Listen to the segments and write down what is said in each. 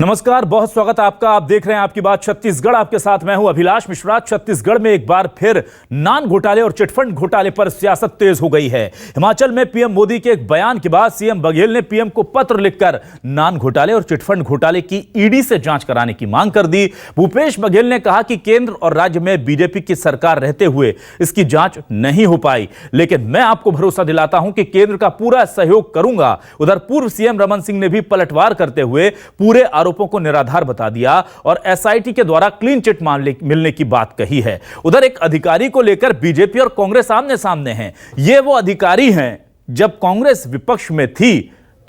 नमस्कार, बहुत स्वागत है आपका। आप देख रहे हैं आपकी बात छत्तीसगढ़। आपके साथ मैं हूं अभिलाष मिश्रा। छत्तीसगढ़ में एक बार फिर नान घोटाले और चिटफंड घोटाले पर सियासत तेज हो गई है। हिमाचल में पीएम मोदी के एक बयान के बाद सीएम बघेल ने पीएम को पत्र लिखकर नान घोटाले और चिटफंड घोटाले की ईडी से जांच कराने की मांग कर दी। भूपेश बघेल ने कहा कि केंद्र और राज्य में बीजेपी की सरकार रहते हुए इसकी जांच नहीं हो पाई, लेकिन मैं आपको भरोसा दिलाता हूं कि केंद्र का पूरा सहयोग करूंगा। उधर पूर्व सीएम रमन सिंह ने भी पलटवार करते हुए पूरे आरोपों को निराधार बता दिया और एसआईटी के द्वारा क्लीन चिट मिलने की बात कही है। उधर एक अधिकारी को लेकर बीजेपी और कांग्रेस आमने सामने हैं। ये वो अधिकारी हैं, जब कांग्रेस विपक्ष में थी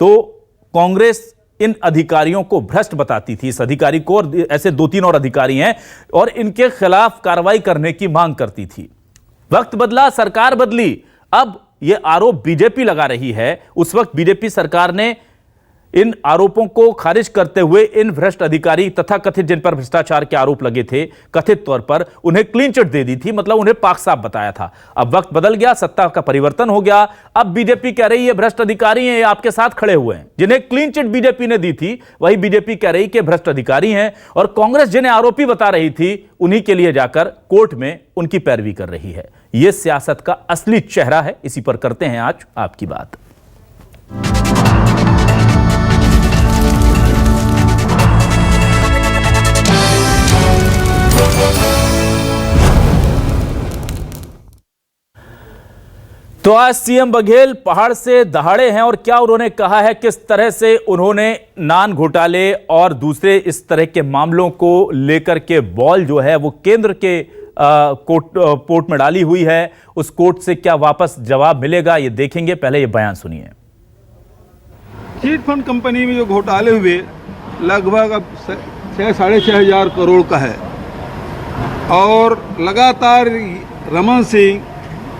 तो कांग्रेस इन अधिकारियों को भ्रष्ट बताती थी। इस अधिकारी को और ऐसे 2-3 और अधिकारी हैं और इनके खिलाफ कार्रवाई करने की मांग करती थी। वक्त बदला, सरकार बदली, अब यह आरोप बीजेपी लगा रही है। उस वक्त बीजेपी सरकार ने इन आरोपों को खारिज करते हुए इन भ्रष्ट अधिकारी तथा कथित जिन पर भ्रष्टाचार के आरोप लगे थे, कथित तौर पर उन्हें क्लीन चिट दे दी थी, मतलब उन्हें पाक साफ बताया था। अब वक्त बदल गया, सत्ता का परिवर्तन हो गया। अब बीजेपी कह रही है भ्रष्ट अधिकारी हैं, ये आपके साथ खड़े हुए हैं। जिन्हें क्लीन चिट बीजेपी ने दी थी वही बीजेपी कह रही कि भ्रष्ट अधिकारी हैं, और कांग्रेस जिन्हें आरोपी बता रही थी उन्हीं के लिए जाकर कोर्ट में उनकी पैरवी कर रही है। यह सियासत का असली चेहरा है। इसी पर करते हैं आज आपकी बात। तो आज सीएम बघेल पहाड़ से दहाड़े हैं और क्या उन्होंने कहा है, किस तरह से उन्होंने नान घोटाले और दूसरे इस तरह के मामलों को लेकर के बॉल जो है वो केंद्र के कोर्ट में डाली हुई है। उस कोर्ट से क्या वापस जवाब मिलेगा, ये देखेंगे। पहले ये बयान सुनिए। चिट फंड कंपनी में जो घोटाले हुए लगभग अब 6-6.5 करोड़ का है, और लगातार रमन सिंह,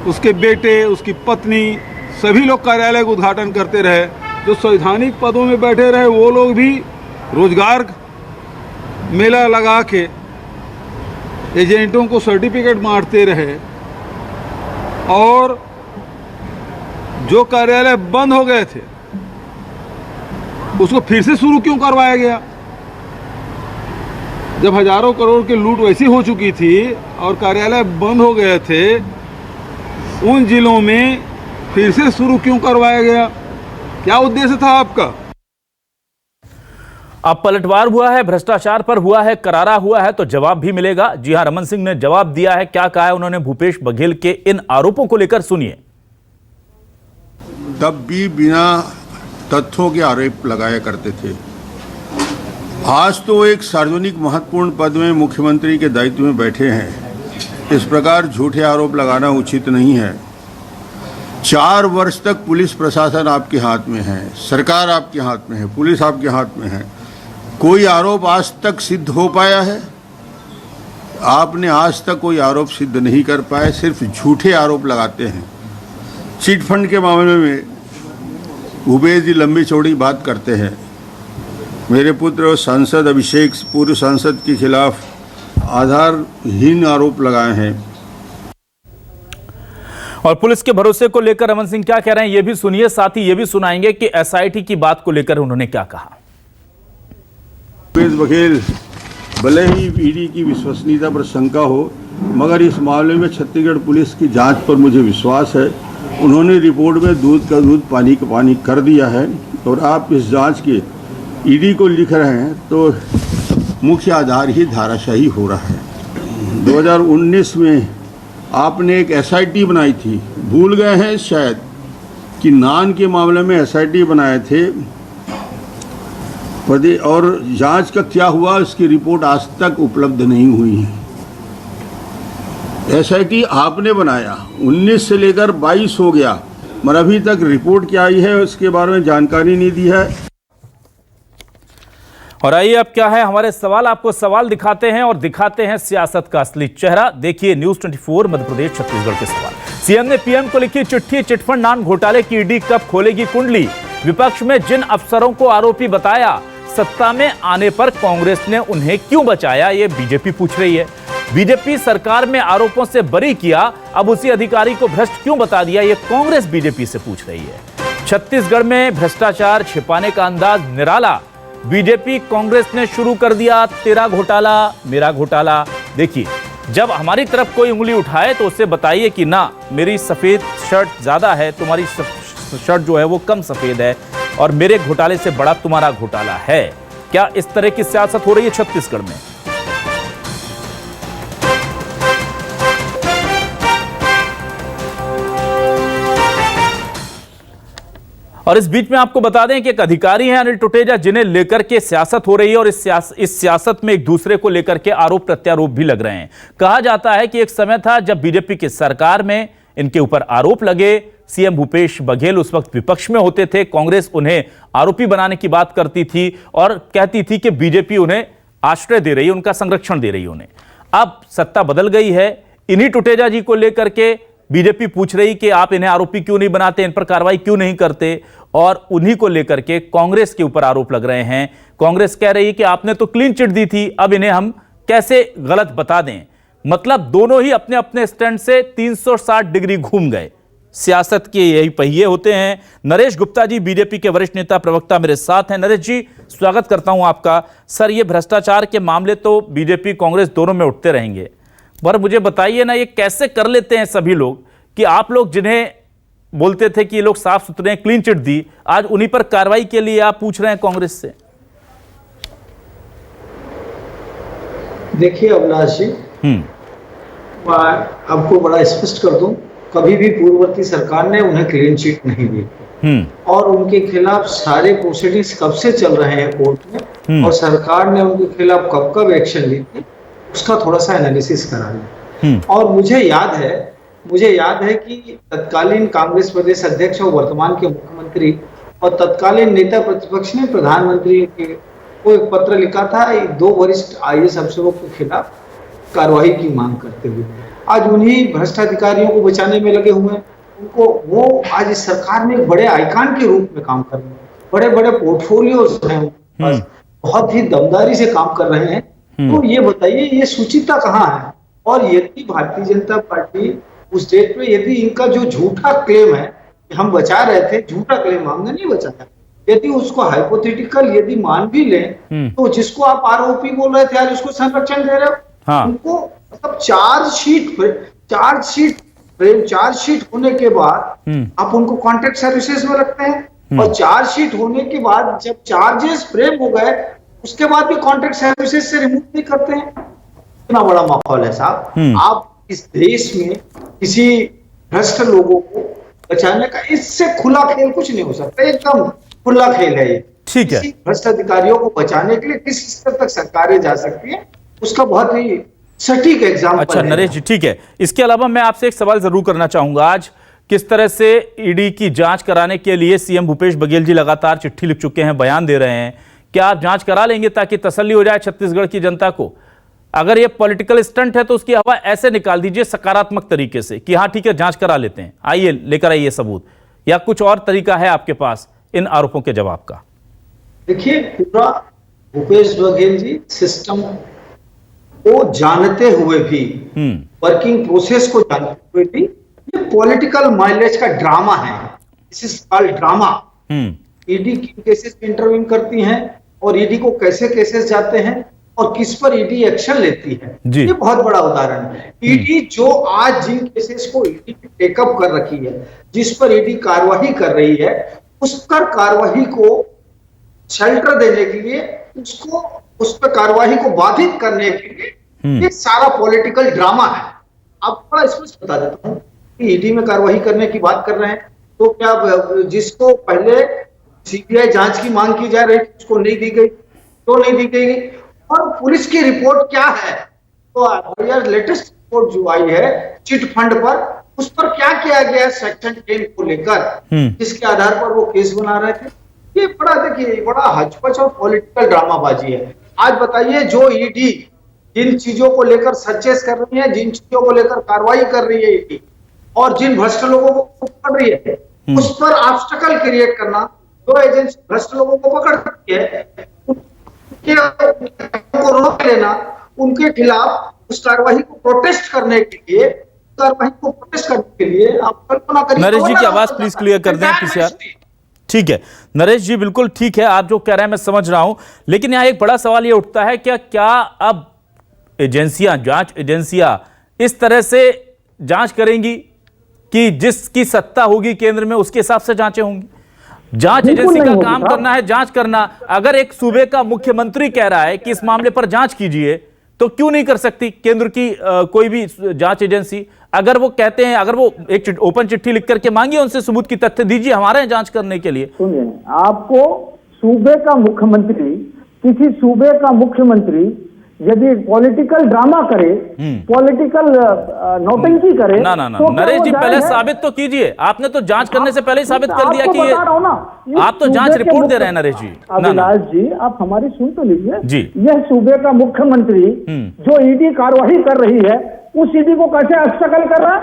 उसके बेटे, उसकी पत्नी, सभी लोग कार्यालय का उद्घाटन करते रहे। जो संवैधानिक पदों में बैठे रहे वो लोग भी रोजगार मेला लगा के एजेंटों को सर्टिफिकेट बांटते रहे, और जो कार्यालय बंद हो गए थे उसको फिर से शुरू क्यों करवाया गया, जब हजारों करोड़ की लूट वैसी हो चुकी थी और कार्यालय बंद हो गए थे। उन जिलों में फिर से शुरू क्यों करवाया गया, क्या उद्देश्य था आपका? अब पलटवार हुआ है, भ्रष्टाचार पर हुआ है, करारा हुआ है, तो जवाब भी मिलेगा। जी हां, रमन सिंह ने जवाब दिया है। क्या कहा है उन्होंने भूपेश बघेल के इन आरोपों को लेकर, सुनिए। तब भी बिना तथ्यों के आरोप लगाया करते थे। आज तो एक सार्वजनिक महत्वपूर्ण पद में मुख्यमंत्री के दायित्व में बैठे हैं, इस प्रकार झूठे आरोप लगाना उचित नहीं है। 4 वर्ष तक पुलिस प्रशासन आपके हाथ में है, सरकार आपके हाथ में है, पुलिस आपके हाथ में है। कोई आरोप आज तक सिद्ध हो पाया है? आपने आज तक कोई आरोप सिद्ध नहीं कर पाए, सिर्फ झूठे आरोप लगाते हैं। चिट फंड के मामले में भूपेश जी लंबी चौड़ी बात करते हैं। मेरे पुत्र सांसद अभिषेक, पूर्व सांसद के खिलाफ आधारहीन आरोप लगाए हैं। और पुलिस के भरोसे को लेकर रमन सिंह क्या कह रहे हैं ये भी सुनिए। साथ ही ये भी सुनाएंगे कि एसआईटी की बात को लेकर उन्होंने क्या कहा। भूपेश बघेल, भले ही ईडी की विश्वसनीयता पर शंका हो, मगर इस मामले में छत्तीसगढ़ पुलिस की जांच पर मुझे विश्वास है। उन्होंने रिपोर्ट में दूध का दूध, पानी का पानी कर दिया है, और आप इस जांच के ईडी को लिख रहे हैं तो मुख्य आधार ही धाराशाही हो रहा है। 2019 में आपने एक एसआईटी बनाई थी, भूल गए हैं शायद कि नान के मामले में एसआईटी बनाए थे, और जांच का क्या हुआ इसकी रिपोर्ट आज तक उपलब्ध नहीं हुई है। एसआईटी आपने बनाया, 19 से लेकर 22 हो गया, मगर अभी तक रिपोर्ट क्या आई है उसके बारे में जानकारी नहीं दी है। और आइए अब क्या है हमारे सवाल, आपको सवाल दिखाते हैं और दिखाते हैं सियासत का असली चेहरा। देखिए न्यूज़ 24 मध्य प्रदेश छत्तीसगढ़ के सवाल। सीएम ने पीएम को लिखी चिट्ठी, चिटफंड नान घोटाले की ईडी कब खोलेगी कुंडली। विपक्ष में जिन अफसरों को आरोपी बताया, सत्ता में आने पर कांग्रेस ने उन्हें क्यों बचाया, ये बीजेपी पूछ रही है। बीजेपी सरकार में आरोपों से बरी किया, अब उसी अधिकारी को भ्रष्ट क्यों बता दिया, ये कांग्रेस बीजेपी से पूछ रही है। छत्तीसगढ़ में भ्रष्टाचार छिपाने का अंदाज निराला, बीजेपी कांग्रेस ने शुरू कर दिया तेरा घोटाला मेरा घोटाला। देखिए, जब हमारी तरफ कोई उंगली उठाए तो उससे बताइए कि ना मेरी सफेद शर्ट ज्यादा है, तुम्हारी शर्ट जो है वो कम सफेद है, और मेरे घोटाले से बड़ा तुम्हारा घोटाला है। क्या इस तरह की सियासत हो रही है छत्तीसगढ़ में? और इस बीच में आपको बता दें कि एक अधिकारी हैं अनिल टुटेजा, जिन्हें लेकर के सियासत हो रही है, और इस सियासत में एक दूसरे को लेकर के आरोप प्रत्यारोप भी लग रहे हैं। कहा जाता है कि एक समय था जब बीजेपी की सरकार में इनके ऊपर आरोप लगे, सीएम भूपेश बघेल उस वक्त विपक्ष में होते थे, कांग्रेस उन्हें आरोपी बनाने की बात करती थी और कहती थी कि बीजेपी उन्हें आश्रय दे रही है, उनका संरक्षण दे रही है उन्हें। अब सत्ता बदल गई है, इन्हीं टुटेजा जी को लेकर के बीजेपी पूछ रही कि आप इन्हें आरोपी क्यों नहीं बनाते, इन पर कार्रवाई क्यों नहीं करते, और उन्हीं को लेकर के कांग्रेस के ऊपर आरोप लग रहे हैं। कांग्रेस कह रही है कि आपने तो क्लीन चिट दी थी, अब इन्हें हम कैसे गलत बता दें। मतलब दोनों ही अपने अपने स्टैंड से 360 डिग्री घूम गए। सियासत के यही पहिए होते हैं। नरेश गुप्ता जी, बीजेपी के वरिष्ठ नेता प्रवक्ता, मेरे साथ हैं। नरेश जी, स्वागत करता हूं आपका। सर, ये भ्रष्टाचार के मामले तो बीजेपी कांग्रेस दोनों में उठते रहेंगे, पर मुझे बताइए ना, ये कैसे कर लेते हैं सभी लोग कि आप लोग जिन्हें बोलते थे कि ये लोग साफ सुथरे हैं, क्लीन चिट दी, आज उन्हीं पर कार्रवाई के लिए आप पूछ रहे हैं कांग्रेस से? देखिए अविनाश जी, मैं आपको बड़ा स्पष्ट कर दूं, कभी भी पूर्ववर्ती सरकार ने उन्हें क्लीन चिट नहीं दी, और उनके खिलाफ सारे प्रोसीडिंग्स कब से चल रहे हैं कोर्ट में, और सरकार ने उनके खिलाफ कब कब एक्शन ली थी, उसका थोड़ा सा एनालिसिस करा लिया। और मुझे याद है कि तत्कालीन कांग्रेस प्रदेश अध्यक्ष और वर्तमान के मुख्यमंत्री और तत्कालीन नेता प्रतिपक्ष ने प्रधानमंत्री को एक पत्र लिखा था 2 वरिष्ठ आईएएस अफसरों के खिलाफ कार्रवाई की मांग करते हुए। आज उन्हीं भ्रष्ट अधिकारियों को बचाने में लगे हुए हैं। उनको वो आज इस सरकार में एक बड़े आइकन के रूप में काम कर रहे हैं, बड़े बड़े पोर्टफोलियोज हैं, बहुत ही दमदारी से काम कर रहे हैं। तो ये बताइए, ये सुचिता कहाँ है? और यदि भारतीय जनता पार्टी उस डेट पे, यदि इनका जो झूठा क्लेम है कि हम बचा रहे थे, झूठा क्लेम, हमने नहीं बचाया, यदि उसको हाइपोथेटिकल यदि मान भी लें, तो जिसको आप आरोपी बोल रहे थे आज उसको संरक्षण दे रहे हो। हाँ। उनको मतलब चार्जशीट होने के बाद आप उनको कॉन्ट्रैक्ट सर्विसेज में रखते हैं, और चार्जशीट होने के बाद जब चार्जेस फ्रेम हो गए उसके बाद भी कॉन्ट्रैक्ट सर्विसेज से रिमूव नहीं करते हैं। इतना बड़ा माहौल है साहब। आप इस देश में किसी भ्रष्ट लोगों को बचाने का, इससे खुला खेल कुछ नहीं हो सकता, एकदम खुला खेल है ये। ठीक है, भ्रष्ट अधिकारियों को बचाने के लिए किस स्तर तक सरकारें जा सकती है, उसका बहुत ही सटीक एग्जाम्पल। अच्छा नरेश जी, ठीक है। इसके अलावा मैं आपसे एक सवाल जरूर करना चाहूंगा। आज किस तरह से ईडी की जांच कराने के लिए सीएम भूपेश बघेल जी लगातार चिट्ठी लिख चुके हैं, बयान दे रहे हैं, क्या आप जांच करा लेंगे ताकि तसल्ली हो जाए छत्तीसगढ़ की जनता को? अगर ये पॉलिटिकल स्टंट है तो उसकी हवा ऐसे निकाल दीजिए सकारात्मक तरीके से कि हाँ ठीक है, जांच करा लेते हैं, आइए लेकर आइए सबूत, या कुछ और तरीका है आपके पास इन आरोपों के जवाब का? देखिए, पूरा भूपेश बघेल जी सिस्टम को जानते हुए भी, वर्किंग प्रोसेस को जानते हुए भी, ये पॉलिटिकल माइलेज का ड्रामा है। This is called drama. ED किन केसेस में इंटरव्यू करती हैं और ईडी को कैसे केसेस जाते हैं और किस पर ईडी एक्शन लेती है, ये बहुत बड़ा उदाहरण है। ईडी जो आज जिन केसेस को ईडी टेकअप कर रखी है, जिस पर ईडी कार्रवाई कर रही है, उस पर कार्रवाई को शेल्टर देने के लिए, उसको उस पर कार्रवाई को बाधित करने के लिए ये सारा पॉलिटिकल ड्रामा है। आप बड़ा स्पष्ट बता देता हूं कि ईडी में कार्रवाई करने की बात कर रहे हैं, तो क्या जिसको पहले सीबीआई जांच की मांग की जा रही थी उसको नहीं दी गई, तो नहीं दी गई, और पुलिस की रिपोर्ट क्या है, तो यार लेटेस्ट रिपोर्ट जो आई है चिट फंड पर, उस पर क्या किया गया सेक्शन 10 को लेकर, जिसके आधार पर वो केस बना रहे थे। ये बड़ा, देखिए, बड़ा हचपच और पॉलिटिकल ड्रामाबाजी है। आज बताइए, जो ईडी जिन चीजों को लेकर सर्चेस कर रही है, जिन चीजों को लेकर कार्रवाई कर रही है ईडी, और जिन भ्रष्ट लोगों को पकड़ रही है, उस पर ऑब्स्टेकल क्रिएट करना, जो एजेंसी भ्रष्ट लोगों को पकड़ रही है उनको रोक लेना, उनके खिलाफ उस कार्रवाई को प्रोटेस्ट करने के लिए, आप कल्पना करिए। नरेश जी की आवाज प्लीज क्लियर कर दें पीसीआर। ठीक है नरेश जी, बिल्कुल ठीक है, आप जो कह रहे हैं मैं समझ रहा हूं, लेकिन यहां एक बड़ा सवाल यह उठता है क्या अब एजेंसियां, जांच एजेंसियां इस तरह से जांच करेंगी कि जिसकी सत्ता होगी केंद्र में उसके हिसाब से जांचें होंगी? जांच एजेंसी का काम करना है जांच करना। अगर एक सूबे का मुख्यमंत्री कह रहा है कि इस मामले पर जांच कीजिए, तो क्यों नहीं कर सकती केंद्र की कोई भी जांच एजेंसी? अगर वो कहते हैं, अगर वो एक ओपन चिट्ठी लिख करके मांगिए उनसे, सबूत की तथ्य दीजिए, हमारे यहाँ जांच करने के लिए। सुनिए, आपको सूबे का मुख्यमंत्री, किसी सूबे का मुख्यमंत्री यदि पॉलिटिकल ड्रामा करे, पॉलिटिकल नौटंकी करे, ना तो नरेश जी पहले साबित तो कीजिए। आपने तो जांच करने से पहले ही साबित कर दिया कि ये आप तो जांच रिपोर्ट दे रहे हैं नरेश जी। अभिलाष जी, आप हमारी सुन तो लीजिए जी। यह सूबे का मुख्यमंत्री जो ईडी कार्रवाई कर रही है, उस ईडी को कैसे हस्तक्षेप कर रहा है?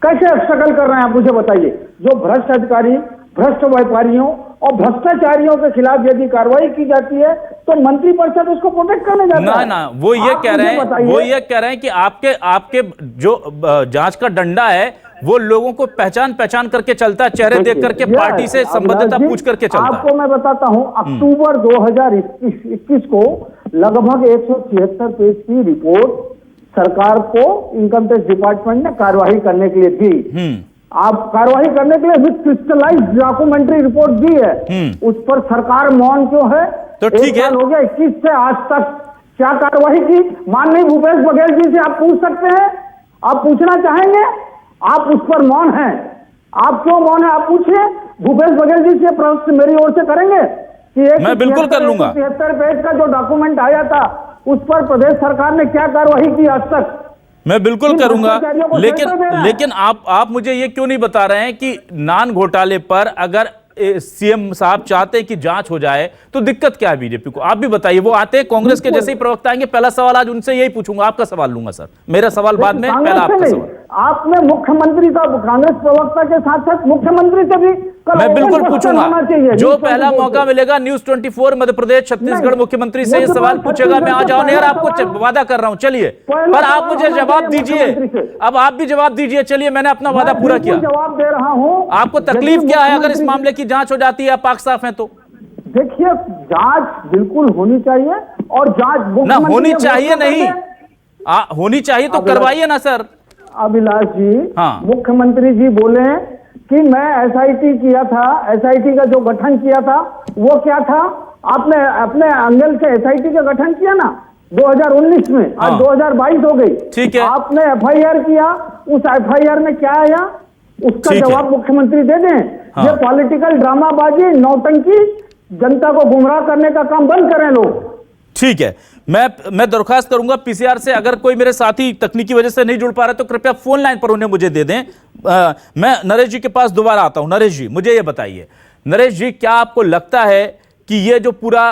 कैसे हस्तक्षेप कर रहे हैं आप मुझे बताइए? जो भ्रष्ट अधिकारी, भ्रष्ट व्यापारियों और भ्रष्टाचारियों के खिलाफ यदि कार्रवाई की जाती है तो मंत्रिपरिषद उसको प्रोटेक्ट करने जाता है। ना वो ये कह रहे हैं कि आपके जो जांच का डंडा है वो लोगों को पहचान करके चलता है, चेहरे देख करके, पार्टी से संबद्धता पूछ करके चलता है। आपको मैं बताता हूं, अक्टूबर 2021 को लगभग 176 पेज की रिपोर्ट सरकार को इनकम टैक्स डिपार्टमेंट ने कार्रवाई करने के लिए दी। आप कार्रवाई करने के लिए विद क्रिस्टलाइज्ड डॉक्यूमेंट्री रिपोर्ट दी है, उस पर सरकार मौन क्यों है? तो ठीक है, हो गया 21 से आज तक क्या कार्रवाई की? माननीय भूपेश बघेल जी से आप पूछ सकते हैं, आप पूछना चाहेंगे? आप उस पर मौन हैं, आप क्यों मौन है? आप पूछिए भूपेश बघेल जी से, प्रश्न मेरी ओर से करेंगे कि मैं बिल्कुल कर लूंगा। 73 पेज का जो डॉक्यूमेंट आया था उस पर प्रदेश सरकार ने क्या कार्रवाई की आज तक? मैं बिल्कुल करूंगा, लेकिन आप मुझे ये क्यों नहीं बता रहे हैं कि नान घोटाले पर अगर सीएम साहब चाहते हैं कि जांच हो जाए तो दिक्कत क्या है बीजेपी को? आप भी बताइए। वो आते हैं कांग्रेस के जैसे ही प्रवक्ता आएंगे, पहला सवाल आज उनसे यही पूछूंगा। आपका सवाल लूंगा सर, मेरा सवाल बाद में, पहला आपका सवाल। आपने मुख्यमंत्री का, कांग्रेस प्रवक्ता के साथ साथ मुख्यमंत्री से भी मैं बिल्कुल पूछूंगा। जो पहला मौका मिलेगा न्यूज 24 मध्य प्रदेश छत्तीसगढ़ मुख्यमंत्री से ये सवाल पूछेगा, मैं आ जाऊं यार, आपको वादा कर रहा हूं। चलिए, पर आप मुझे जवाब दीजिए, अब आप भी जवाब दीजिए। चलिए, मैंने अपना वादा पूरा किया, जवाब दे रहा हूं। आपको तकलीफ क्या है अगर इस मामले की जांच हो जाती है, पाक साफ है तो? देखिए, जांच बिल्कुल होनी चाहिए, और जांच ना होनी चाहिए नहीं, होनी चाहिए तो करवाइए ना सर। अभिलाष जी, हाँ। मुख्यमंत्री जी बोले कि मैं एसआईटी किया था, एसआईटी का जो गठन किया था वो क्या था? आपने अपने एंगल से एसआईटी का गठन किया ना 2019 में, आज 2022 हो गई। ठीक है, आपने एफआईआर किया, उस एफआईआर में क्या आया उसका जवाब मुख्यमंत्री दे दें। हाँ। ये पॉलिटिकल ड्रामाबाजी, नौटंकी, जनता को गुमराह करने का काम बंद करें लोग। ठीक है, मैं दरख्वास्त करूंगा पीसीआर से, अगर कोई मेरे साथी तकनीकी वजह से नहीं जुड़ पा रहे तो कृपया फोन लाइन पर उन्हें मुझे दे दें। मैं नरेश जी के पास दोबारा आता हूं। नरेश जी, मुझे ये बताइए, नरेश जी, क्या आपको लगता है कि ये जो पूरा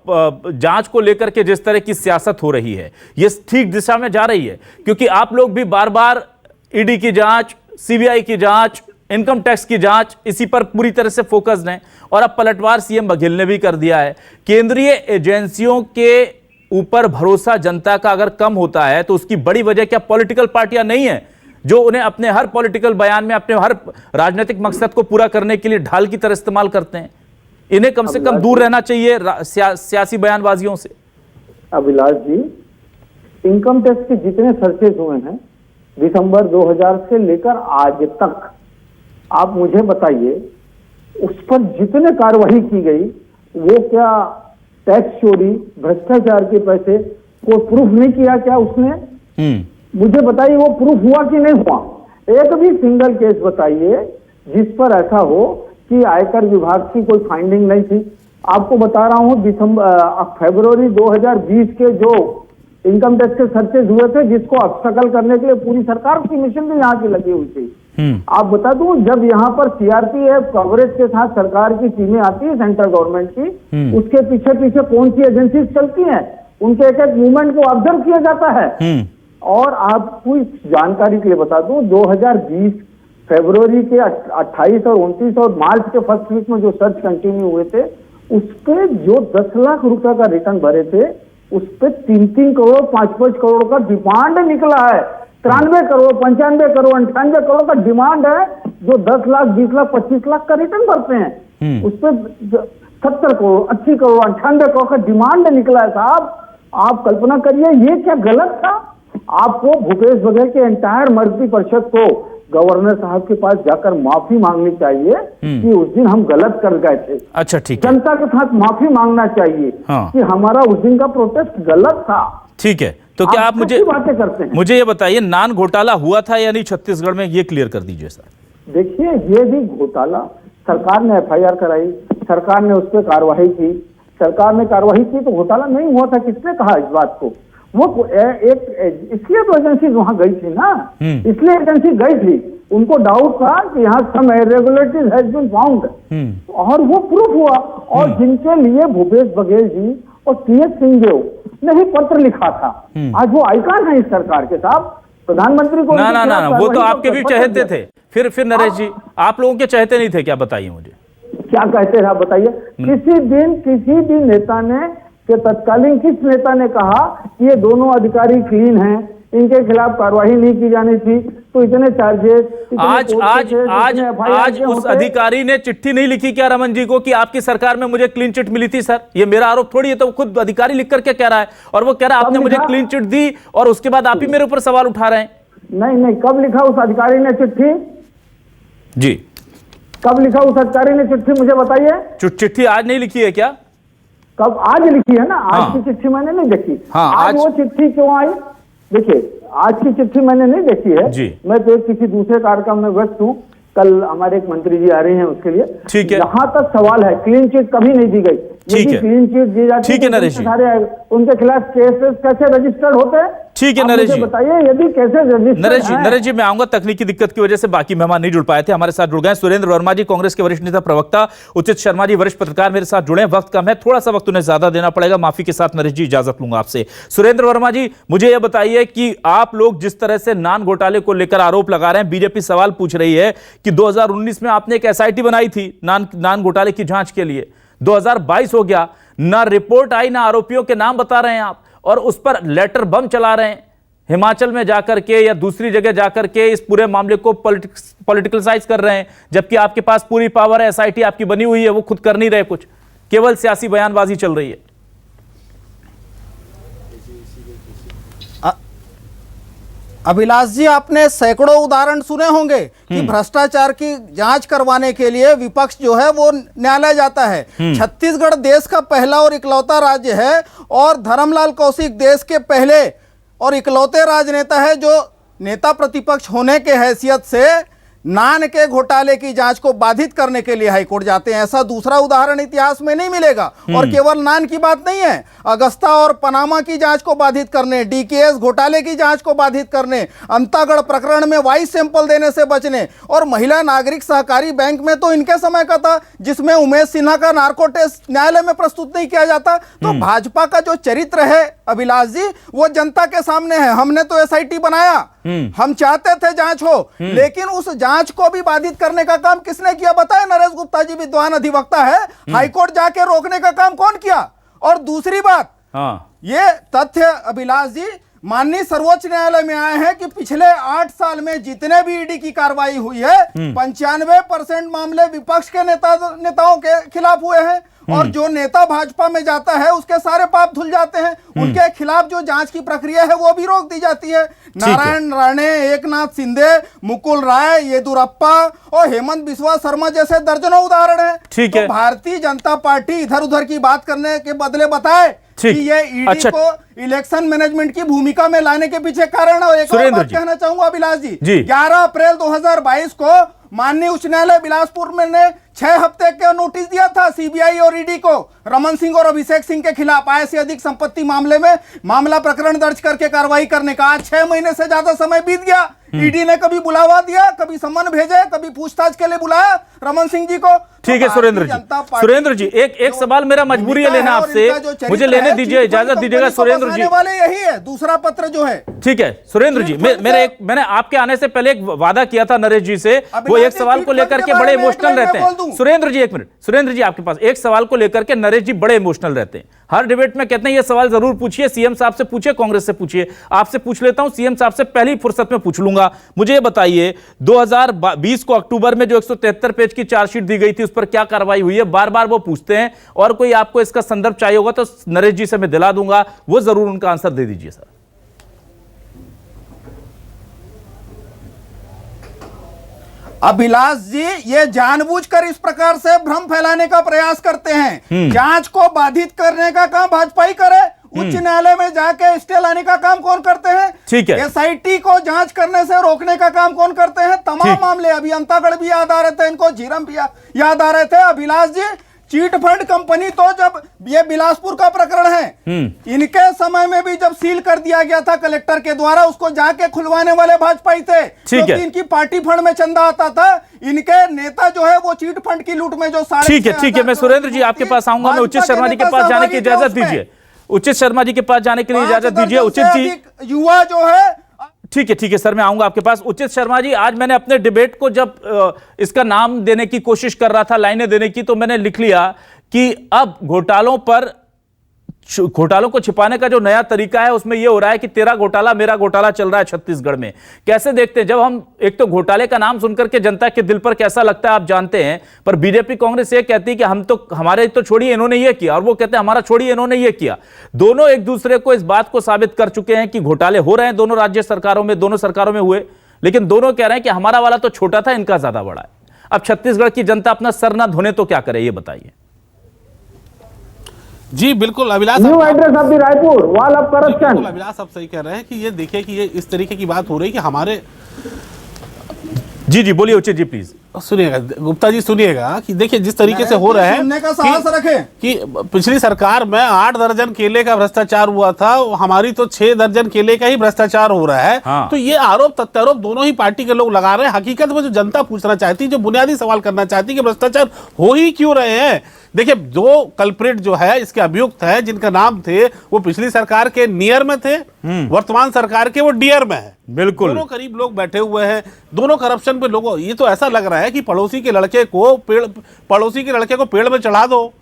जांच को लेकर के जिस तरह की सियासत हो रही है, ये ठीक दिशा में जा रही है? क्योंकि आप लोग भी बार बार ईडी की जांच, सीबीआई की जांच, इनकम टैक्स की जांच, इसी पर पूरी तरह से फोकस्ड हैं, और अब पलटवार सीएम बघेल ने भी कर दिया है। केंद्रीय एजेंसियों के ऊपर भरोसा जनता का अगर कम होता है तो उसकी बड़ी वजह क्या पॉलिटिकल पार्टियां नहीं है, जो उन्हें अपने हर पॉलिटिकल बयान में, अपने हर राजनीतिक मकसद को पूरा करने के लिए ढाल की तरह इस्तेमाल करते हैं? इन्हें कम से कम दूर रहना चाहिए सियासी बयानबाजियों से। अभिलाष जी, इनकम टैक्स के जितने सर्चेज हुए हैं दिसंबर 2000 से लेकर आज तक, आप मुझे बताइए उस पर जितने कार्रवाई की गई, वो क्या टैक्स चोरी, भ्रष्टाचार के पैसे को प्रूफ नहीं किया क्या उसने? मुझे बताइए वो प्रूफ हुआ कि नहीं हुआ? एक भी सिंगल केस बताइए जिस पर ऐसा हो कि आयकर विभाग की कोई फाइंडिंग नहीं थी। आपको बता रहा हूं, फरवरी 2020 के जो इनकम टैक्स के सर्चेज हुए थे, जिसको ऑब्स्टेकल करने के लिए पूरी सरकार की मिशन भी यहाँ की लगी हुई थी। आप बता दूं, जब यहाँ पर सीआरपीएफ कवरेज के साथ सरकार की टीमें आती है सेंट्रल गवर्नमेंट की, उसके पीछे पीछे कौन सी एजेंसी चलती हैं, उनके एक एक मूवमेंट को ऑब्जर्व किया जाता है। और आपको जानकारी के लिए बता दूं, 2020 फरवरी के 28 और 29 और मार्च के फर्स्ट वीक में जो सर्च कंटिन्यू हुए थे, उस पे जो 10 लाख रुपए का रिटर्न भरे थे, उस पे 3-3 करोड़ 5-5 करोड़ का डिमांड निकला है। 93 करोड़ 95 करोड़ 98 करोड़ का डिमांड है, जो 10 लाख 20 लाख 25 लाख का रिटर्न भरते हैं। उस पर 70 करोड़, 80 करोड़, 98 करोड़ का डिमांड निकला है साहब। आप कल्पना करिए, ये क्या गलत था? आपको भूपेश बघेल के एंटायर मंत्री परिषद को गवर्नर साहब के पास जाकर माफी मांगनी चाहिए कि उस दिन हम गलत कर गए थे। अच्छा, ठीक है। जनता के साथ माफी मांगना चाहिए कि हमारा उस दिन का प्रोटेस्ट गलत था। ठीक है, तो क्या आप मुझे बातें करते हैं? मुझे ये बताइए, नान घोटाला हुआ था या नहीं छत्तीसगढ़ में, ये क्लियर कर दीजिए सर। देखिए, ये भी घोटाला, सरकार ने FIR कराई, सरकार ने उस पर कार्रवाई की, सरकार ने कार्रवाई की तो घोटाला नहीं हुआ था। किसने कहा इस बात को? वो एक इसलिए तो एजेंसी वहां गई थी ना, इसलिए एजेंसी गई थी। उनको डाउट था कि यहाँ सम इरेगुलरिटीज हैज बीन फाउंड, और वो प्रूफ हुआ। और जिनके लिए भूपेश बघेल जी और TH सिंहदेव ने ही पत्र लिखा था, आज वो आइकॉन है इस सरकार के साहब। प्रधानमंत्री को ना, वो तो आपके भी चहेते थे। फिर नरेश जी, आप लोगों के चहेते नहीं थे क्या? बताइए मुझे, क्या कहते हैं, बताइए। किसी भी नेता ने, कि तत्कालीन किस नेता ने कहा कि ये दोनों अधिकारी क्लीन हैं, इनके खिलाफ कार्रवाई नहीं की जानी थी, तो इतने चार्जेस, आज उस अधिकारी ने चिट्ठी नहीं लिखी क्या रमन जी को कि आपकी सरकार में मुझे क्लीन चिट मिली थी? सर, ये मेरा आरोप थोड़ी है, तो खुद अधिकारी लिख करके कह रहा है, और वो कह रहा है आपने मुझे क्लीन चिट दी, और उसके बाद आप ही मेरे ऊपर सवाल उठा रहे हैं। नहीं, कब लिखा उस अधिकारी ने चिट्ठी? जी, कब लिखा उस अधिकारी ने चिट्ठी, मुझे बताइए। चिट्ठी आज नहीं लिखी है क्या? कब? आज लिखी है ना। आज की चिट्ठी मैंने नहीं देखी। आज वो चिट्ठी क्यों आई? देखिए, आज की चिट्ठी मैंने नहीं देखी है जी। मैं तो किसी दूसरे कार्यक्रम में व्यस्त हूँ। कल हमारे एक मंत्री जी आ रहे हैं, उसके लिए। ठीक है। जहां तक सवाल है, क्लीन चिट कभी नहीं दी गई। ठीक है, क्लीन चिट दी जाती है, नरेश जी, उनके खिलाफ केसेस कैसे रजिस्टर्ड होते हैं? ठीक है नरेश जी, बताइए यदि कैसे रजिस्टर्ड। नरेश जी, मैं आऊंगा। तकनीकी दिक्कत की वजह से बाकी मेहमान नहीं जुड़ पाए थे, हमारे साथ जुड़ गए सुरेंद्र वर्मा जी, कांग्रेस के वरिष्ठ नेता प्रवक्ता, उचित शर्मा जी, वरिष्ठ पत्रकार, मेरे साथ जुड़े। वक्त कम है, थोड़ा सा वक्त उन्हें ज्यादा देना पड़ेगा, माफी के साथ नरेश जी इजाजत लूंगा आपसे। सुरेंद्र वर्मा जी, मुझे यह बताइए कि आप लोग जिस तरह से नान घोटाले को लेकर आरोप लगा रहे हैं, बीजेपी सवाल पूछ रही है कि 2019 में आपने एक SIT बनाई थी नान घोटाले की जांच के लिए, 2022 हो गया, ना रिपोर्ट आई, ना आरोपियों के नाम बता रहे हैं आप, और उस पर लेटर बम चला रहे हैं हिमाचल में जाकर के या दूसरी जगह जाकर के, इस पूरे मामले को पॉलिटिकलाइज कर रहे हैं, जबकि आपके पास पूरी पावर है, SIT आपकी बनी हुई है, वो खुद कर नहीं रहे कुछ, केवल सियासी बयानबाजी चल रही है। अभिलाष जी, आपने सैकड़ों उदाहरण सुने होंगे कि भ्रष्टाचार की जांच करवाने के लिए विपक्ष जो है वो न्यायालय जाता है। छत्तीसगढ़ देश का पहला और इकलौता राज्य है, और धर्मलाल कौशिक देश के पहले और इकलौते राजनेता है जो नेता प्रतिपक्ष होने के हैसियत से नान के घोटाले की जांच को बाधित करने के लिए हाईकोर्ट जाते हैं। ऐसा दूसरा उदाहरण इतिहास में नहीं मिलेगा। और केवल नान की बात नहीं है, अगस्ता और पनामा की जांच को बाधित करने, DKS घोटाले की जांच को बाधित करने, अंतागढ़ प्रकरण में वाइस सैंपल देने से बचने, और महिला नागरिक सहकारी बैंक में तो इनके समय का था जिसमें उमेश सिन्हा का नार्को टेस्ट न्यायालय में प्रस्तुत नहीं किया जाता। तो भाजपा का जो चरित्र है अभिलाष जी, वो जनता के सामने है। हमने तो SIT बनाया, हम चाहते थे जांच हो, लेकिन उस जांच को भी बाधित करने का काम किसने किया बताए? नरेश गुप्ता जी विद्वान अधिवक्ता है, हाईकोर्ट जाके रोकने का काम कौन किया? और दूसरी बात, ये तथ्य अभिलाष जी माननीय सर्वोच्च न्यायालय में आए हैं कि पिछले 8 साल में जितने भी ED की कार्रवाई हुई है, 95% मामले विपक्ष के नेताओं के खिलाफ हुए हैं, और जो नेता भाजपा में जाता है उसके सारे पाप धुल जाते हैं। उनके खिलाफ जो जांच की प्रक्रिया है वो भी रोक दी जाती है। नारायण राणे, एकनाथ शिंदे, मुकुल राय, येदुरप्पा और हेमंत बिस्वा शर्मा जैसे दर्जनों उदाहरण हैं। तो भारतीय जनता पार्टी इधर उधर की बात करने के बदले बताए कि ये ED को इलेक्शन मैनेजमेंट की भूमिका में लाने के पीछे कारण है। एक और बात कहना चाहूंगा अभिलाष जी, 11 अप्रैल 2022 को माननीय उच्च न्यायालय बिलासपुर में ने 6 हफ्ते का नोटिस दिया था CBI और ED को रमन सिंह और अभिषेक सिंह के खिलाफ आय से अधिक संपत्ति मामले में मामला प्रकरण दर्ज करके कार्रवाई करने का। आज 6 महीने से ज्यादा समय बीत गया। ED ने कभी बुलावा दिया, कभी सम्मन भेजे, कभी पूछताछ के लिए बुलाया रमन सिंह जी को। ठीक है सुरेंद्र जी, एक सवाल मेरा मजबूरी है लेना आपसे, मुझे लेने दीजिए, इजाजत दीजिएगा सुरेंद्र जी। वाले यही है दूसरा पत्र जो है। ठीक है सुरेंद्र जी, मैंने आपके आने से पहले एक वादा किया था नरेश जी से, वो एक सवाल को लेकर के बड़े इमोशनल रहते हैं। सुरेंद्र जी एक मिनट, सुरेंद्र जी आपके पास एक सवाल को लेकर के नरेश जी बड़े इमोशनल रहते हैं, हर डिबेट में कहते हैं ये सवाल जरूर पूछिए, सीएम साहब से पूछिए, कांग्रेस से पूछिए। आपसे पूछ लेता हूं, सीएम साहब से पहली फुर्सत में पूछ लूंगा। मुझे ये बताइए 2020 को अक्टूबर में जो 173 पेज की चार्जशीट दी गई थी उस पर क्या कार्रवाई हुई है? बार बार वो पूछते हैं, और कोई आपको इसका संदर्भ चाहिए होगा तो नरेश जी से मैं दिला दूंगा, वो जरूर उनका आंसर दे दीजिए सर। अभिलाष जी, ये जानबूझकर इस प्रकार से भ्रम फैलाने का प्रयास करते हैं। जांच को बाधित करने का काम भाजपा ही करे, उच्च न्यायालय में जाके स्टे लाने का काम कौन करते हैं? ठीक है। एसआईटी को जांच करने से रोकने का काम कौन करते हैं? तमाम मामले, अभी अंतागढ़ भी याद आ रहे थे इनको, झीरम भी याद आ रहे थे। अभिलाष जी, चीट फंड कंपनी तो जब ये बिलासपुर का प्रकरण है, इनके समय में भी जब सील कर दिया गया था कलेक्टर के द्वारा, उसको जाके खुलवाने वाले भाजपा ही थे, क्योंकि इनकी पार्टी फंड में चंदा आता था। इनके नेता जो है वो चीट फंड की लूट में जो ठीक है, मैं सुरेंद्र जी आपके पास आऊंगा। मैं उचित शर्मा जी के पास जाने की इजाजत दीजिए, उचित शर्मा जी के पास जाने के लिए इजाजत दीजिए। उचित जी, युवा जो है, ठीक है सर, मैं आऊंगा आपके पास। उचित शर्मा जी, आज मैंने अपने डिबेट को जब इसका नाम देने की कोशिश कर रहा था, लाइनें देने की, तो मैंने लिख लिया कि अब घोटालों को छिपाने का जो नया तरीका है उसमें यह हो रहा है कि तेरा घोटाला मेरा घोटाला चल रहा है छत्तीसगढ़ में। कैसे देखते हैं? जब हम एक तो घोटाले का नाम सुनकर के जनता के दिल पर कैसा लगता है आप जानते हैं, पर बीजेपी कांग्रेस ये कहती है कि हम तो, हमारे तो छोड़िए इन्होंने ये किया, और वो कहते हैं हमारा छोड़िए इन्होंने ये किया। दोनों एक दूसरे को इस बात को साबित कर चुके हैं कि घोटाले हो रहे हैं दोनों राज्य सरकारों में, दोनों सरकारों में हुए, लेकिन दोनों कह रहे हैं कि हमारा वाला तो छोटा था, इनका ज्यादा बड़ा है। अब छत्तीसगढ़ की जनता अपना सर ना धोने तो क्या करे, ये बताइए। जी बिल्कुल Abhilash, new address of the Raipur, wall of corruption. Abhilash आप सही कह रहे हैं कि ये देखिए कि ये इस तरीके की बात हो रही है कि हमारे, जी बोलिए उचित जी प्लीज। सुनिएगा गुप्ता जी, सुनिएगा कि देखिए जिस तरीके से हो रहा है सुनने का साहस रखें कि पिछली सरकार में 8 दर्जन केले का भ्रष्टाचार हुआ था, हमारी तो 6 दर्जन केले का ही भ्रष्टाचार हो रहा है। हाँ। तो ये आरोप प्रत्यारोप दोनों ही पार्टी के लोग लगा रहे हैं। हकीकत में जो जनता पूछना चाहती है, जो बुनियादी सवाल करना चाहती है कि भ्रष्टाचार हो ही क्यों रहे हैं। देखिए, जो कल्प्रिट जो है, इसके अभियुक्त है, जिनका नाम थे वो पिछली सरकार के नियर में थे, वर्तमान सरकार के वो डियर में है। बिल्कुल, दोनों करीब लोग बैठे हुए हैं, दोनों करप्शन पे लोगों, ये तो ऐसा लग रहा है कि पड़ोसी के लड़के को पेड़ में चढ़ा दो,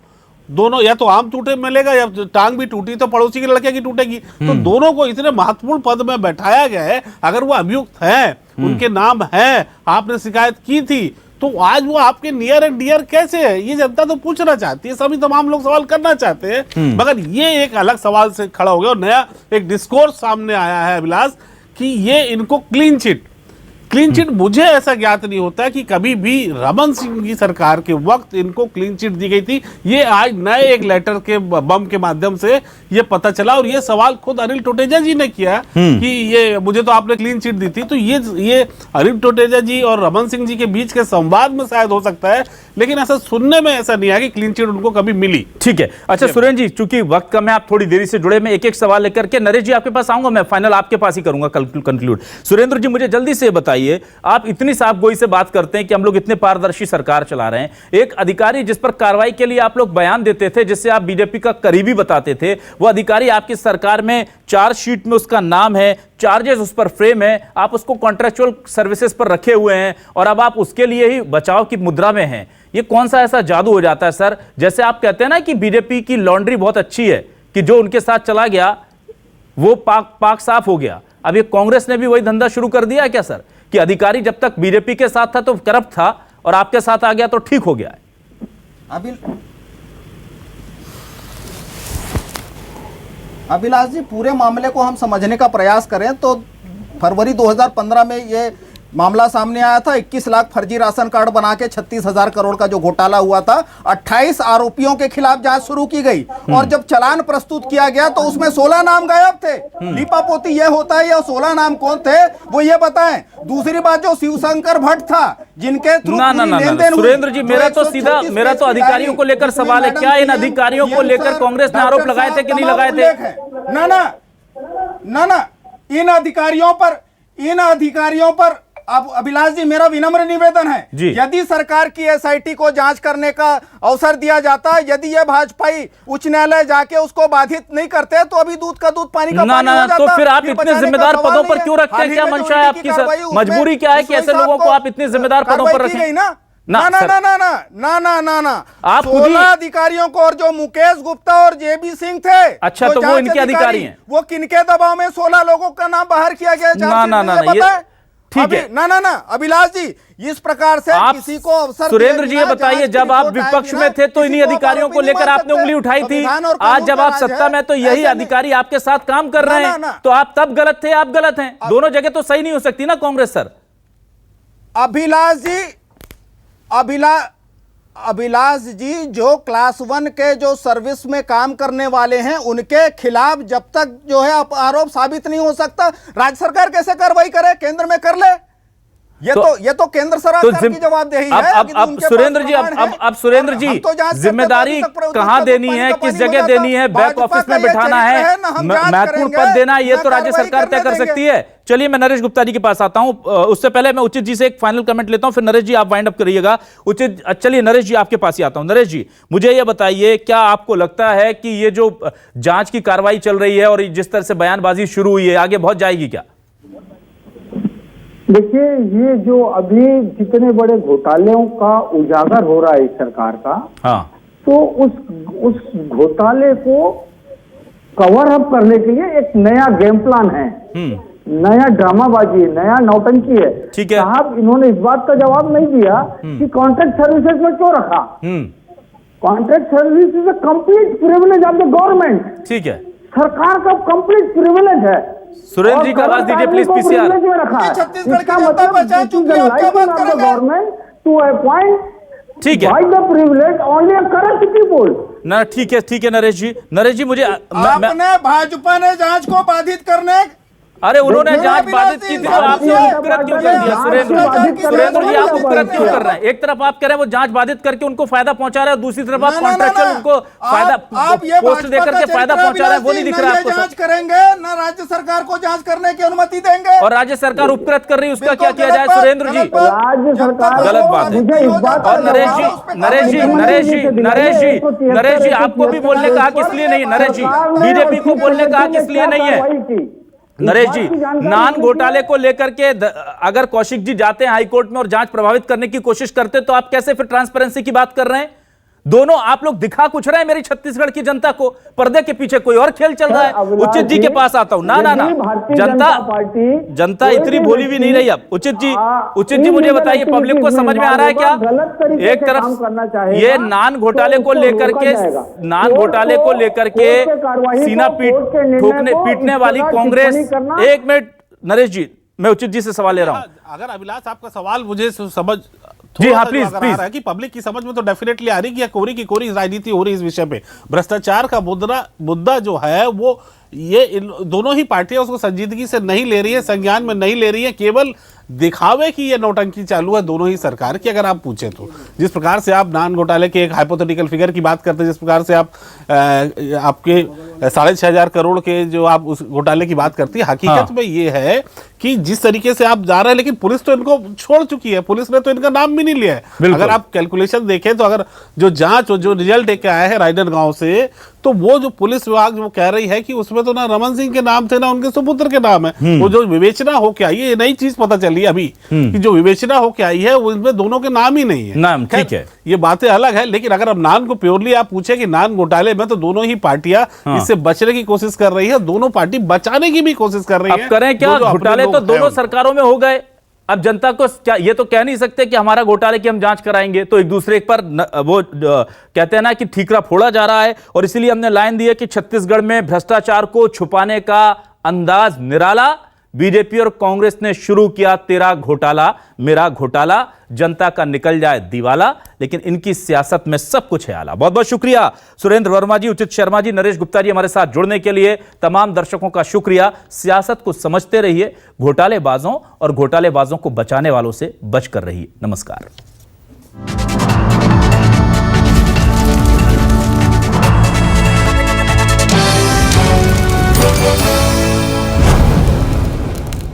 दोनों या तो आम टूटे मिलेगा या टांग भी टूटी तो पड़ोसी के लड़के की टूटेगी। तो दोनों को इतने महत्वपूर्ण पद में बैठाया गया है। अगर वो अभियुक्त हैं, उनके नाम है, आपने शिकायत की थी, तो आज वो आपके नियर एंड डियर कैसे है, ये जनता तो पूछना चाहती है। सभी तमाम लोग सवाल करना चाहते हैं, मगर ये एक अलग सवाल से खड़ा हो गया और नया एक डिस्कोर्स सामने आया है अभिलाष कि ये इनको क्लीन चिट मुझे ऐसा ज्ञात नहीं होता कि कभी भी रमन सिंह की सरकार के वक्त इनको क्लीन चिट दी गई थी। ये आज नए एक लेटर के बम के माध्यम से ये पता चला, और ये सवाल खुद अनिल टोटेजा जी ने किया कि ये मुझे तो आपने क्लीन चिट दी थी। तो ये अनिल टोटेजा जी और रमन सिंह जी के बीच के संवाद में शायद हो सकता है, लेकिन ऐसा सुनने में ऐसा नहीं है कि क्लीन चिट उनको कभी मिली। ठीक है, अच्छा सुरेंद्र जी, चूंकि वक्त कम है, आप थोड़ी देरी से जुड़े, मैं एक एक सवाल लेकर के नरेश जी आपके पास आऊंगा, मैं फाइनल आपके पास ही करूंगा कंक्लूड। सुरेंद्र जी, मुझे जल्दी से बताइए, आप इतनी साफ गोई से बात करते हैं कि हम लोग इतने पारदर्शी सरकार चला रहे हैं, एक अधिकारी जिस पर कार्रवाई के लिए आप लोग बयान देते थे, जिससे आप बीजेपी का करीबी बताते थे, वो अधिकारी आपकी सरकार में चार्जशीट में उसका नाम है, चार्जेस उस पर फ्रेम है, आप उसको कॉन्ट्रेक्चुअल सर्विसेज पर रखे हुए हैं, और अब आप उसके लिए ही बचाव की मुद्रा में हैं। ये कौन सा ऐसा जादू हो जाता है सर? जैसे आप कहते हैं ना कि बीजेपी की लॉन्ड्री बहुत अच्छी है, कि जो उनके साथ चला गया वो पाक साफ हो गया। अब ये कांग्रेस ने भी वही धंधा शुरू कर दिया है क्या सर, कि अधिकारी जब तक बीजेपी के साथ था तो करप्ट था, और आपके साथ आ गया तो ठीक हो गया है? अभिलाष जी, पूरे मामले को हम समझने का प्रयास करें तो फरवरी 2015 में ये मामला सामने आया था। 21 लाख फर्जी राशन कार्ड बना के 36,000 करोड़ का जो घोटाला हुआ था, 28 आरोपियों के खिलाफ जांच शुरू की गई, और जब चालान प्रस्तुत किया गया तो उसमें 16 नाम गायब थे। लीपापोती ये होता है, या 16 नाम कौन थे वो ये बताएं। दूसरी बात, जो शिवशंकर भट्ट था, जिनके थ्रू सुरेंद्र जी, मेरा तो अधिकारियों को लेकर सवाल है, क्या इन अधिकारियों को लेकर कांग्रेस ने आरोप लगाए थे कि नहीं लगाए थे? ना, इन अधिकारियों पर अब अभिलाष जी, मेरा विनम्र निवेदन है, यदि सरकार की एसआईटी को जांच करने का अवसर दिया जाता, यदि ये भाजपाई उच्च न्यायालय जाके उसको बाधित नहीं करते, तो अभी दूध का दूध पानी का पानी हो जाता। तो फिर आप इतने जिम्मेदार पदों पर क्यों रखते हैं? क्या मंशा है आपकी सर? मजबूरी क्या है कि ऐसे लोगों को आप इतने जिम्मेदार पदों पर रखें? ना, ना ना सर। ना ना ना ना ना ना ना आप खुद ही- 16 अधिकारियों को, और जो मुकेश गुप्ता और जेबी सिंह थे, अच्छा, जो तो वो जांच इनके अधिकारी हैं। वो किनके दबाव में 16 लोगों का नाम बाहर किया गया? ना, ना, ना, ना, ये- ठीक है। ना ना ना अभिलाष जी, इस प्रकार से आप किसी को अवसर सुरेंद्र दिए जी ये बिना, बताइए, जांच की जब आप रिपोर्ट आए विपक्ष बिना में थे तो किसी इन्हीं को अधिकारियों को आरोपी नहीं लेकर बना आपने सकते। उंगली उठाई थी। संविधान और आज कानून जब का आप राज सत्ता है, में तो यही ऐसे अधिकारी आपके साथ काम कर ना, रहे ना, हैं, ना। तो आप तब गलत थे, आप गलत हैं। दोनों जगह तो सही नहीं हो सकती ना कांग्रेस सर। अभिलाष जी, अभिलाष जी, जो क्लास 1 के जो सर्विस में काम करने वाले हैं, उनके खिलाफ जब तक जो है आरोप साबित नहीं हो सकता, राज्य सरकार कैसे कार्रवाई करे? केंद्र में कर ले। ये तो केंद्र सरकार की जवाबदेही है। अब सुरेंद्र जी, अब सुरेंद्र जी, जिम्मेदारी कहां देनी है, किस जगह देनी है, बैक ऑफिस में बिठाना है, महत्वपूर्ण पद देना है, ये तो राज्य सरकार तय कर सकती है। चलिए मैं नरेश गुप्ता जी के पास आता हूं। उससे पहले मैं उचित जी से एक फाइनल कमेंट लेता हूं, फिर नरेश जी आप वाइंड अप करिएगा। उचित, चलिए नरेश जी आपके पास ही आता हूं। नरेश जी, मुझे ये बताइए, क्या आपको लगता है कि ये जो जांच की कार्रवाई चल रही है और जिस तरह से बयानबाजी शुरू हुई है, आगे बहुत जाएगी क्या? देखिए, ये जो अभी जितने बड़े घोटालों का उजागर हो रहा है इस सरकार का, हाँ, तो उस घोटाले को कवर अप करने के लिए एक नया गेम प्लान है, नया ड्रामाबाजी, नया नौटंकी है। ठीक है। साहब, इन्होंने इस बात का जवाब नहीं दिया कि कॉन्ट्रैक्ट सर्विसेज में क्यों रखा। Contract service is a complete privilege of the government. ठीक है, सरकार का कंप्लीट प्रिविलेज है। सुरेंद्र जी का आवाज दीजिए प्लीज, पीसीआर। में रखा है। छत्तीसगढ़ की इसका जनता मतलब पहचान चुकी है, आप क्या बात करेंगे? गवर्नमेंट टू अपॉइंट ठीक है by the privilege only a corrupt people. ना, ठीक है नरेश जी, मुझे आपने भाजपा ने जांच को बाधित करने, अरे उन्होंने देखिए, जांच बाधित की थी तो आपने उपकृत क्यों कर दिया? सुरेंद्र जी आप उपकृत क्यों कर रहे हैं? एक तरफ आप कह रहे हैं वो जांच बाधित करके उनको फायदा पहुंचा रहे हैं, दूसरी तरफ आप कॉन्ट्रैक्चुअल उनको फायदा पोस्ट देकर के फायदा पहुंचा रहे हैं, वो नहीं दिख रहा आपको? जांच करेंगे ना, राज्य सरकार को जांच करने की अनुमति देंगे। और राज्य सरकार उपकृत कर रही है, उसका क्या किया जाए सुरेंद्र जी? राज्य सरकार गलत बात है। मुझे इस बात और नरेश जी आपको भी बोलने का हक इसलिए नहीं है। नरेश जी, बीजेपी को बोलने का हक इसलिए नहीं है। नरेश जी, नान घोटाले को लेकर के अगर कौशिक जी जाते हैं हाईकोर्ट में और जांच प्रभावित करने की कोशिश करते, तो आप कैसे फिर ट्रांसपेरेंसी की बात कर रहे हैं? दोनों आप लोग दिखा कुछ रहे हैं मेरी छत्तीसगढ़ की जनता को, पर्दे के पीछे कोई और खेल चल रहा है। उचित जी के पास आता हूं। ना, जनता इतनी भोली भी नहीं रही अब। उचित जी मुझे बताइए, पब्लिक को समझ में आ रहा है क्या? एक तरफ ये नान घोटाले को लेकर के सीना पीटने वाली कांग्रेस। एक मिनट नरेश जी, मैं उचित जी से सवाल ले रहा हूं। अगर अभिलाष आपका सवाल मुझे समझ जी हाँ, थोड़ा सा प्लीज, जो अगर आ रहा है कि पब्लिक की समझ में तो डेफिनेटली आ रही कि कोरी की कोरी राजनीति हो रही इस विषय पे। भ्रष्टाचार का मुद्दा जो है वो ये दोनों ही पार्टियां उसको संजीदगी से नहीं ले रही है, संज्ञान में नहीं ले रही है, केवल दिखावे की ये नौटंकी चालू है दोनों ही सरकार की। अगर आप पूछे तो जिस प्रकार से आप नान घोटाले के एक हाइपोथेटिकल फिगर की बात करते हैं, जिस प्रकार से आप आपके 6,500 करोड़ के जो आप उस घोटाले की बात करती है, हकीकत में ये है कि जिस तरीके से आप जा रहे हैं, लेकिन पुलिस तो इनको छोड़ चुकी है, पुलिस ने तो इनका नाम भी नहीं लिया है। अगर आप कैलकुलेशन देखें तो अगर जो जांच और जो रिजल्ट एक आया है रायडन गांव से, तो वो जो पुलिस विभाग वो कह रही है कि उसमें तो ना रमन सिंह के नाम थे ना उनके सुपुत्र के नाम है। वो जो विवेचना होके आई है, ये नई चीज पता चली अभी कि जो विवेचना होके आई है उसमें दोनों के नाम ही नहीं है। नाम ठीक है, ये बातें अलग है, लेकिन अगर अब नान को प्योरली आप पूछे कि नान घोटाले में, तो दोनों ही पार्टियां इससे बचने की कोशिश कर रही है, दोनों पार्टी बचाने की भी कोशिश कर रही है। अब करें क्या? घोटाले तो दोनों सरकारों में हो गए। अब जनता को क्या ये तो कह नहीं सकते कि हमारा घोटाले की हम जांच कराएंगे, तो एक दूसरे पर वो कहते हैं ना कि ठीकरा फोड़ा जा रहा है। और इसीलिए हमने लाइन दी है कि छत्तीसगढ़ में भ्रष्टाचार को छुपाने का अंदाज निराला। बीजेपी और कांग्रेस ने शुरू किया तेरा घोटाला मेरा घोटाला, जनता का निकल जाए दिवाला, लेकिन इनकी सियासत में सब कुछ है आला। बहुत बहुत शुक्रिया सुरेंद्र वर्मा जी, उचित शर्मा जी, नरेश गुप्ता जी हमारे साथ जुड़ने के लिए। तमाम दर्शकों का शुक्रिया। सियासत को समझते रहिए, घोटालेबाजों और घोटालेबाजों को बचाने वालों से बचकर रहिए। नमस्कार।